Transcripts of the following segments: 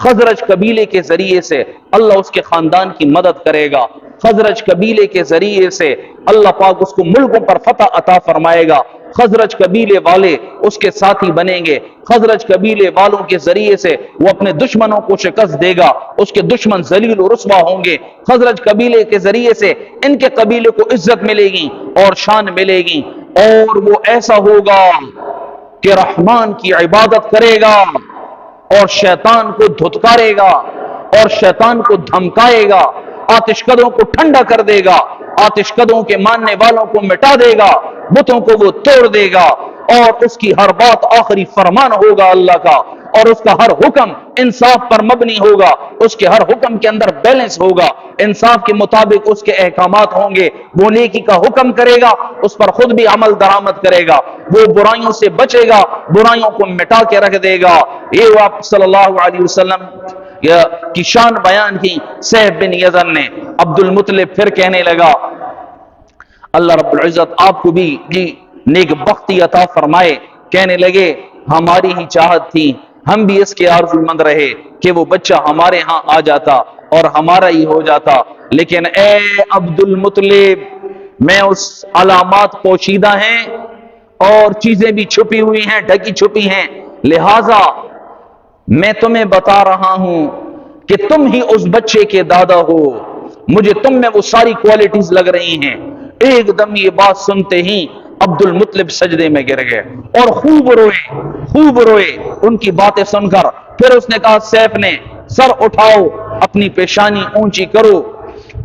خزرج قبیلے کے ذریعے سے اللہ اس کے خاندان کی مدد کرے گا، خزرج قبیلے کے ذریعے سے اللہ پاک اس کو ملکوں پر فتح عطا فرمائے گا، خزرج قبیلے والے اس کے ساتھی بنیں گے، خزرج قبیلے والوں کے ذریعے سے وہ اپنے دشمنوں کو شکست دے گا، اس کے دشمن ذلیل و رسوا ہوں گے، خزرج قبیلے کے ذریعے سے ان کے قبیلے کو عزت ملے گی اور شان ملے گی، اور وہ ایسا ہوگا کہ رحمان کی عبادت کرے گا اور شیطان کو دھتکارے گا اور شیطان کو دھمکائے گا، آتش قدوں کو ٹھنڈا کر دے گا، آتش قدوں کے ماننے والوں کو مٹا دے گا، بتوں کو وہ توڑ دے گا، اور اس کی ہر بات آخری فرمان ہوگا اللہ کا، اور اس کا ہر حکم انصاف پر مبنی ہوگا، اس کے ہر حکم کے اندر بیلنس ہوگا، انصاف کے مطابق اس کے احکامات ہوں گے، وہ نیکی کا حکم کرے گا، اس پر خود بھی عمل درآمد کرے گا، وہ برائیوں سے بچے گا، برائیوں کو مٹا کے رکھ دے گا۔ یہ آپ صلی اللہ علیہ وسلم کی شان بیان کی سہب بن یزن نے۔ عبد المطلب پھر کہنے لگا اللہ رب العزت آپ کو بھی نیک بختی عطا فرمائے، کہنے لگے ہماری ہی چاہت تھی، ہم بھی اس کے آرزو مند رہے کہ وہ بچہ ہمارے ہاں آ جاتا اور ہمارا ہی ہو جاتا، لیکن اے عبد المطلب میں اس علامات پوشیدہ ہیں اور چیزیں بھی چھپی ہوئی ہیں، ڈھکی چھپی ہیں، لہٰذا میں تمہیں بتا رہا ہوں کہ تم ہی اس بچے کے دادا ہو، مجھے تم میں وہ ساری کوالٹیز لگ رہی ہیں۔ ایک دم یہ بات سنتے ہی عبد المطلب سجدے میں گر گئے اور خوب روئے ان کی باتیں سن کر۔ پھر اس نے کہا سیف نے سر اٹھاؤ، اپنی پیشانی اونچی کرو،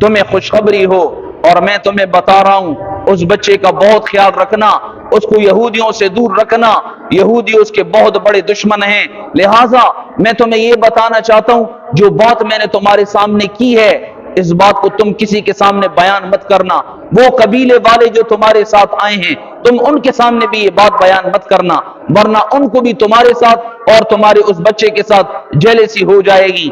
تمہیں خوشخبری ہو اور میں تمہیں بتا رہا ہوں اس بچے کا بہت خیال رکھنا، اس کو یہودیوں سے دور رکھنا، یہودی اس کے بہت بڑے دشمن ہیں، لہٰذا میں تمہیں یہ بتانا چاہتا ہوں جو بات میں نے تمہارے سامنے کی ہے اس بات کو تم کسی کے سامنے بیان مت کرنا، وہ قبیلے والے جو تمہارے ساتھ آئے ہیں تم ان کے سامنے بھی یہ بات بیان مت کرنا، ورنہ ان کو بھی تمہارے ساتھ اور تمہارے اس بچے کے ساتھ جیلسی ہو جائے گی،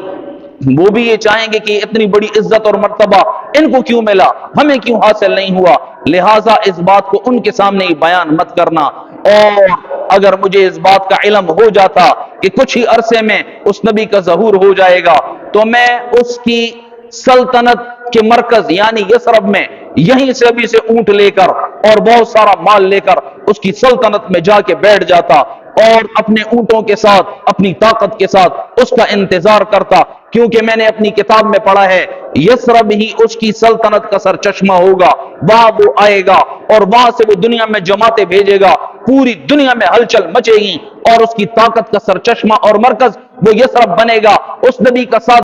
وہ بھی یہ چاہیں گے کہ اتنی بڑی عزت اور مرتبہ ان کو کیوں ملا، ہمیں کیوں حاصل نہیں ہوا، لہٰذا اس بات کو ان کے سامنے ہی بیان مت کرنا، اور اگر مجھے اس بات کا علم ہو جاتا کہ کچھ ہی عرصے میں اس نبی کا ظہور ہو جائے گا تو میں اس کی سلطنت کے مرکز یعنی یثرب میں یہیں سے ابھی سے اونٹ لے کر اور بہت سارا مال لے کر اس کی سلطنت میں جا کے بیٹھ جاتا اور اپنے اونٹوں کے ساتھ اپنی طاقت کے ساتھ اس کا انتظار کرتا، کیونکہ میں نے اپنی کتاب میں پڑھا ہے یثرب ہی اس کی سلطنت کا سرچشمہ ہوگا، وہاں وہ آئے گا اور وہاں سے وہ دنیا میں جماعتیں بھیجے گا، پوری دنیا میں ہلچل مچے گی اور اس کی طاقت کا سرچشمہ اور مرکز وہ یثرب بنے گا، اس نبی کا ساتھ